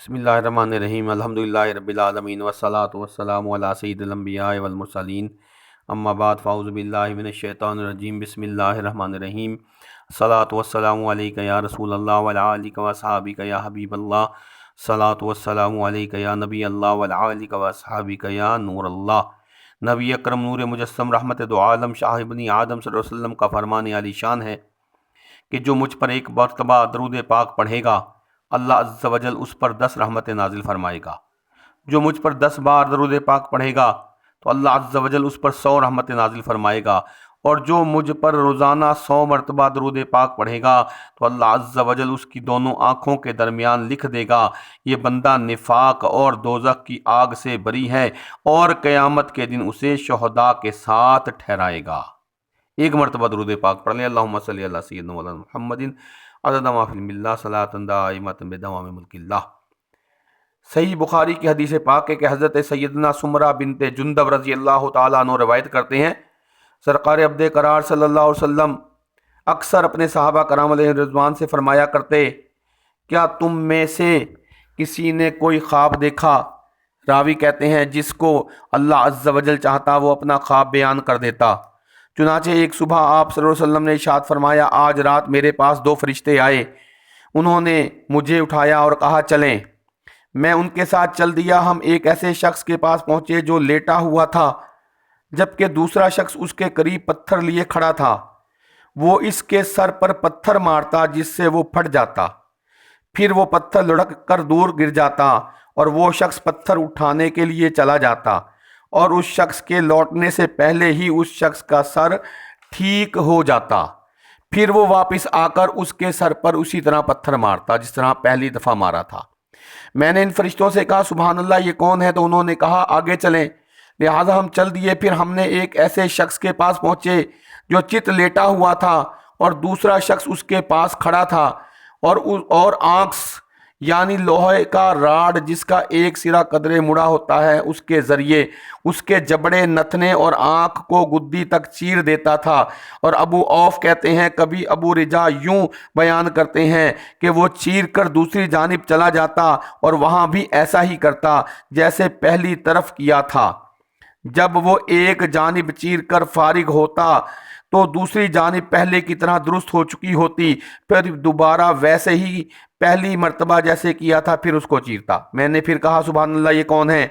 بسم اللہ الرحمن الرحیم الحمدللہ رب العالمین والصلاة والسلام علی سید الانبیاء والمرسلین اما بعد فاعوذ باللہ من الشیطان الرجیم بسم اللہ الرحمن الرحیم الصلاة والسلام علیکہ یا رسول اللہ وعلی آلہ واصحابہ یا حبیب اللہ الصلاة والسلام علیکہ یا نبی اللہ وعلی آلہ واصحابہ یا نور اللہ۔ نبی اکرم نور مجسم رحمت دو عالم شاہ ابن آدم صلی اللہ علیہ وسلم کا فرمان عالی شان ہے کہ جو مجھ پر ایک مرتبہ درود پاک پڑھے گا اللہ عز و جل اس پر 10 رحمتیں نازل فرمائے گا۔ جو مجھ پر 10 بار درود پاک پڑھے گا تو اللہ عز و جل اس پر 100 رحمتیں نازل فرمائے گا، اور جو مجھ پر روزانہ 100 مرتبہ درود پاک پڑھے گا تو اللہ عز و جل اس کی دونوں آنکھوں کے درمیان لکھ دے گا یہ بندہ نفاق اور دوزخ کی آگ سے بری ہے، اور قیامت کے دن اسے شہداء کے ساتھ ٹھہرائے گا۔ ایک مرتبہ درود پاک پڑھ لیں۔ اللہم صلی علی سیدنا مولانا محمد عدد ما فی علم اللہ صلاۃ دائمۃ بدوام ملک اللہ۔ صحیح بخاری کی حدیث پاک ہے کہ حضرت سیدنا سمرہ بنت جندب رضی اللہ تعالیٰ عنہ روایت کرتے ہیں، سرکار عبد قرار صلی اللہ علیہ وسلم اکثر اپنے صحابہ کرام علیہ رضوان سے فرمایا کرتے، کیا تم میں سے کسی نے کوئی خواب دیکھا؟ راوی کہتے ہیں جس کو اللہ عز و جل چاہتا وہ اپنا خواب بیان کر دیتا۔ چنانچہ ایک صبح آپ صلی اللہ علیہ وسلم نے ارشاد فرمایا، آج رات میرے پاس 2 فرشتے آئے، انہوں نے مجھے اٹھایا اور کہا چلیں۔ میں ان کے ساتھ چل دیا۔ ہم ایک ایسے شخص کے پاس پہنچے جو لیٹا ہوا تھا، جبکہ دوسرا شخص اس کے قریب پتھر لیے کھڑا تھا۔ وہ اس کے سر پر پتھر مارتا جس سے وہ پھٹ جاتا، پھر وہ پتھر لڑک کر دور گر جاتا اور وہ شخص پتھر اٹھانے کے لیے چلا جاتا، اور اس شخص کے لوٹنے سے پہلے ہی اس شخص کا سر ٹھیک ہو جاتا، پھر وہ واپس آ کر اس کے سر پر اسی طرح پتھر مارتا جس طرح پہلی دفعہ مارا تھا۔ میں نے ان فرشتوں سے کہا سبحان اللہ، یہ کون ہے؟ تو انہوں نے کہا آگے چلیں۔ لہٰذا ہم چل دیے۔ پھر ہم نے ایک ایسے شخص کے پاس پہنچے جو چت لیٹا ہوا تھا اور دوسرا شخص اس کے پاس کھڑا تھا، اور آنکھ یعنی لوہے کا راڈ جس کا ایک سرا قدرے مڑا ہوتا ہے اس کے ذریعے اس کے جبڑے، نتنے اور آنکھ کو گدی تک چیر دیتا تھا۔ اور ابو اوف کہتے ہیں، کبھی ابو رجا یوں بیان کرتے ہیں کہ وہ چیر کر دوسری جانب چلا جاتا اور وہاں بھی ایسا ہی کرتا جیسے پہلی طرف کیا تھا۔ جب وہ ایک جانب چیر کر فارغ ہوتا تو دوسری جانب پہلے کی طرح درست ہو چکی ہوتی، پھر دوبارہ ویسے ہی پہلی مرتبہ جیسے کیا تھا پھر اس کو چیرتا۔ میں نے پھر کہا سبحان اللہ، یہ کون ہے؟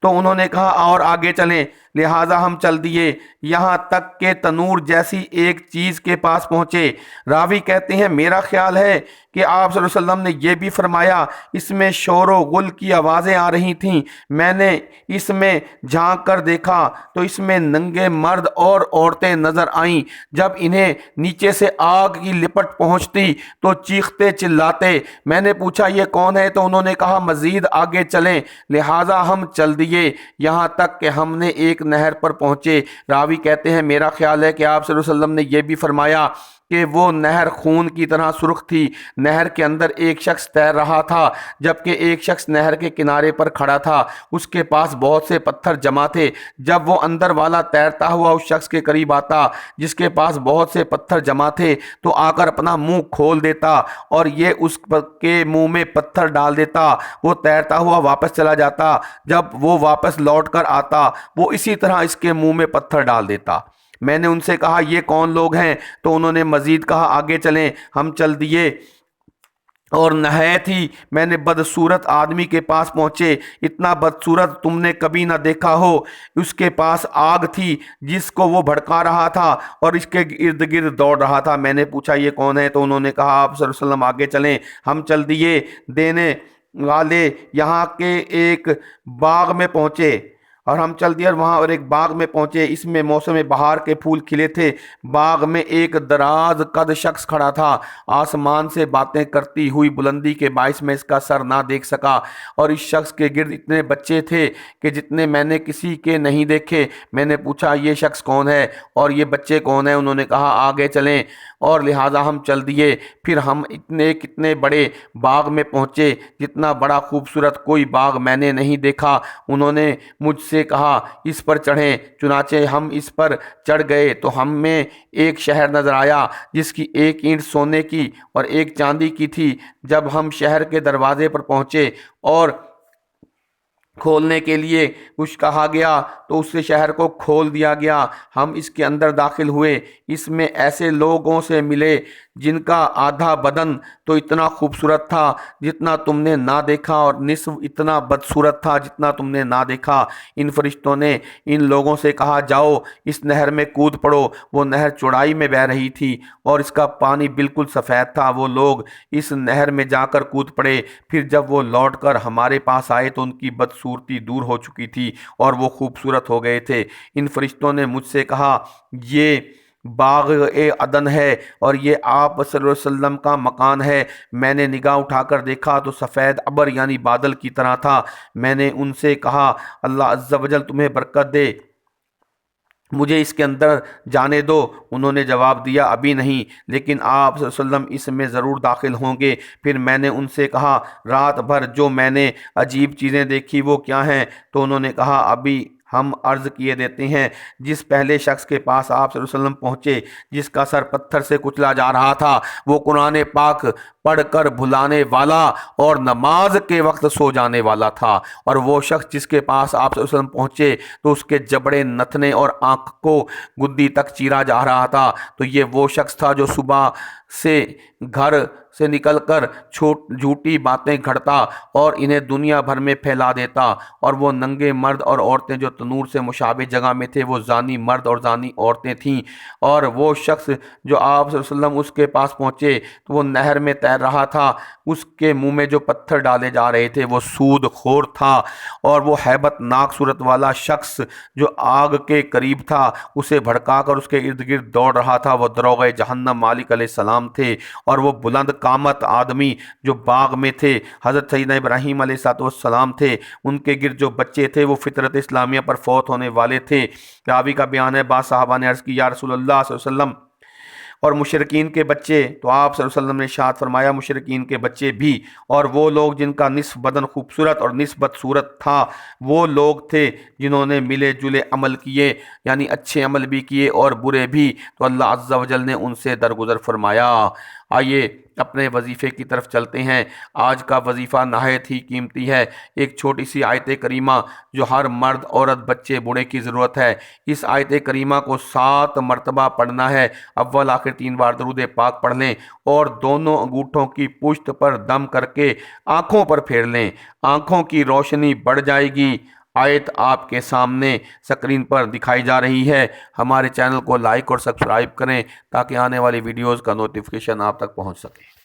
تو انہوں نے کہا اور آگے چلیں۔ لہٰذا ہم چل دیے یہاں تک کہ تنور جیسی ایک چیز کے پاس پہنچے۔ راوی کہتے ہیں میرا خیال ہے کہ آپ صلی اللہ علیہ وسلم نے یہ بھی فرمایا، اس میں شور و غل کی آوازیں آ رہی تھیں۔ میں نے اس میں جھانک کر دیکھا تو اس میں ننگے مرد اور عورتیں نظر آئیں۔ جب انہیں نیچے سے آگ کی لپٹ پہنچتی تو چیختے چلاتے۔ میں نے پوچھا یہ کون ہے؟ تو انہوں نے کہا مزید آگے چلیں۔ لہٰذا ہم چل دیے یہاں تک کہ ہم نے ایک نہر پر پہنچے۔ راوی کہتے ہیں میرا خیال ہے کہ آپ صلی اللہ علیہ وسلم نے یہ بھی فرمایا کہ وہ نہر خون کی طرح سرخ تھی۔ نہر کے اندر ایک شخص تیر رہا تھا، جبکہ ایک شخص نہر کے کنارے پر کھڑا تھا، اس کے پاس بہت سے پتھر جمع تھے۔ جب وہ اندر والا تیرتا ہوا اس شخص کے قریب آتا جس کے پاس بہت سے پتھر جمع تھے تو آ کر اپنا منہ کھول دیتا اور یہ اس کے منہ میں پتھر ڈال دیتا۔ وہ تیرتا ہوا واپس چلا جاتا۔ جب وہ واپس لوٹ کر آتا وہ اسی طرح اس کے منہ میں پتھر ڈال دیتا۔ میں نے ان سے کہا یہ کون لوگ ہیں؟ تو انہوں نے مزید کہا آگے چلیں۔ ہم چل دیے اور نہایت ہی میں نے بدصورت آدمی کے پاس پہنچے۔ اتنا بدصورت تم نے کبھی نہ دیکھا ہو۔ اس کے پاس آگ تھی جس کو وہ بھڑکا رہا تھا اور اس کے ارد گرد دوڑ رہا تھا۔ میں نے پوچھا یہ کون ہے؟ تو انہوں نے کہا آپ صلی اللہ علیہ وسلم آگے چلیں۔ ہم چل دیے دینے والے یہاں کے ایک باغ میں پہنچے اور ہم چل دیے اور وہاں اور ایک باغ میں پہنچے۔ اس میں موسم بہار کے پھول کھلے تھے۔ باغ میں ایک دراز قد شخص کھڑا تھا۔ آسمان سے باتیں کرتی ہوئی بلندی کے باعث میں اس کا سر نہ دیکھ سکا، اور اس شخص کے گرد اتنے بچے تھے کہ جتنے میں نے کسی کے نہیں دیکھے۔ میں نے پوچھا یہ شخص کون ہے اور یہ بچے کون ہیں؟ انہوں نے کہا آگے چلیں۔ اور لہٰذا ہم چل دیے۔ پھر ہم کتنے بڑے باغ میں پہنچے جتنا بڑا خوبصورت کوئی باغ میں نے نہیں دیکھا۔ انہوں نے مجھ سے کہا اس پر چڑھیں، چنانچہ ہم اس پر چڑھ گئے تو ہمیں ایک شہر نظر آیا جس کی ایک اینٹ سونے کی اور ایک چاندی کی تھی۔ جب ہم شہر کے دروازے پر پہنچے اور کھولنے کے لیے کچھ کہا گیا تو اس سے شہر کو کھول دیا گیا۔ ہم اس کے اندر داخل ہوئے، اس میں ایسے لوگوں سے ملے جن کا آدھا بدن تو اتنا خوبصورت تھا جتنا تم نے نہ دیکھا، اور نصف اتنا بدصورت تھا جتنا تم نے نہ دیکھا۔ ان فرشتوں نے ان لوگوں سے کہا جاؤ اس نہر میں کود پڑو۔ وہ نہر چوڑائی میں بہہ رہی تھی اور اس کا پانی بالکل سفید تھا۔ وہ لوگ اس نہر میں جا کر کود پڑے۔ پھر جب وہ لوٹ کر ہمارے پاس آئے تو ان کی بدصورتی دور ہو چکی تھی اور وہ خوبصورت ہو گئے تھے۔ ان فرشتوں نے مجھ سے کہا یہ باغ عدن ہے اور یہ آپ صلی اللہ علیہ وسلم کا مکان ہے۔ میں نے نگاہ اٹھا کر دیکھا تو سفید ابر یعنی بادل کی طرح تھا۔ میں نے ان سے کہا اللہ عز و جل تمہیں برکت دے، مجھے اس کے اندر جانے دو۔ انہوں نے جواب دیا ابھی نہیں، لیکن آپ صلی اللہ علیہ وسلم اس میں ضرور داخل ہوں گے۔ پھر میں نے ان سے کہا رات بھر جو میں نے عجیب چیزیں دیکھی وہ کیا ہیں؟ تو انہوں نے کہا ابھی ہم عرض کیے دیتے ہیں۔ جس پہلے شخص کے پاس آپ صلی اللہ علیہ وسلم پہنچے، جس کا سر پتھر سے کچلا جا رہا تھا، وہ قرآن پاک پڑھ کر بھلانے والا اور نماز کے وقت سو جانے والا تھا۔ اور وہ شخص جس کے پاس آپ صلی اللہ علیہ وسلم پہنچے تو اس کے جبڑے نتنے اور آنکھ کو گدی تک چیرا جا رہا تھا، تو یہ وہ شخص تھا جو صبح سے گھر سے نکل کر جھوٹی باتیں گھڑتا اور انہیں دنیا بھر میں پھیلا دیتا۔ اور وہ ننگے مرد اور عورتیں جو تنور سے مشابہ جگہ میں تھے وہ زانی مرد اور زانی عورتیں تھیں۔ اور وہ شخص جو آپ صلی اللہ علیہ وسلم اس کے پاس پہنچے تو وہ نہر میں تیر رہا تھا، اس کے منہ میں جو پتھر ڈالے جا رہے تھے وہ سود خور تھا۔ اور وہ ہیبت ناک صورت والا شخص جو آگ کے قریب تھا اسے بھڑکا کر اس کے ارد گرد دوڑ رہا تھا، وہ دروغ جہنم مالک علیہ السلام تھے۔ اور وہ بلند قامت آدمی جو باغ میں تھے حضرت سیدنا ابراہیم علیہ السلام تھے، ان کے گرد جو بچے تھے وہ فطرت اسلامیہ پر فوت ہونے والے تھے۔ راوی کا بیان ہے بعض صحابہ نے عرض کی یا رسول اللہ صلی اللہ علیہ وسلم اور مشرکین کے بچے؟ تو آپ صلی اللہ علیہ وسلم نے ارشاد فرمایا مشرکین کے بچے بھی، اور وہ لوگ جن کا نصف بدن خوبصورت اور نصف بدصورت تھا وہ لوگ تھے جنہوں نے ملے جلے عمل کیے، یعنی اچھے عمل بھی کیے اور برے بھی، تو اللہ عز و جل نے ان سے درگزر فرمایا۔ آئیے اپنے وظیفے کی طرف چلتے ہیں۔ آج کا وظیفہ نہایت ہی قیمتی ہے۔ ایک چھوٹی سی آیت کریمہ جو ہر مرد عورت بچے بوڑھے کی ضرورت ہے۔ اس آیت کریمہ کو 7 مرتبہ پڑھنا ہے۔ اول آخر 3 بار درود پاک پڑھ لیں اور دونوں انگوٹھوں کی پشت پر دم کر کے آنکھوں پر پھیر لیں، آنکھوں کی روشنی بڑھ جائے گی۔ آیت آپ کے سامنے سکرین پر دکھائی جا رہی ہے۔ ہمارے چینل کو لائک اور سبسکرائب کریں تاکہ آنے والی ویڈیوز کا نوٹیفیکیشن آپ تک پہنچ سکے۔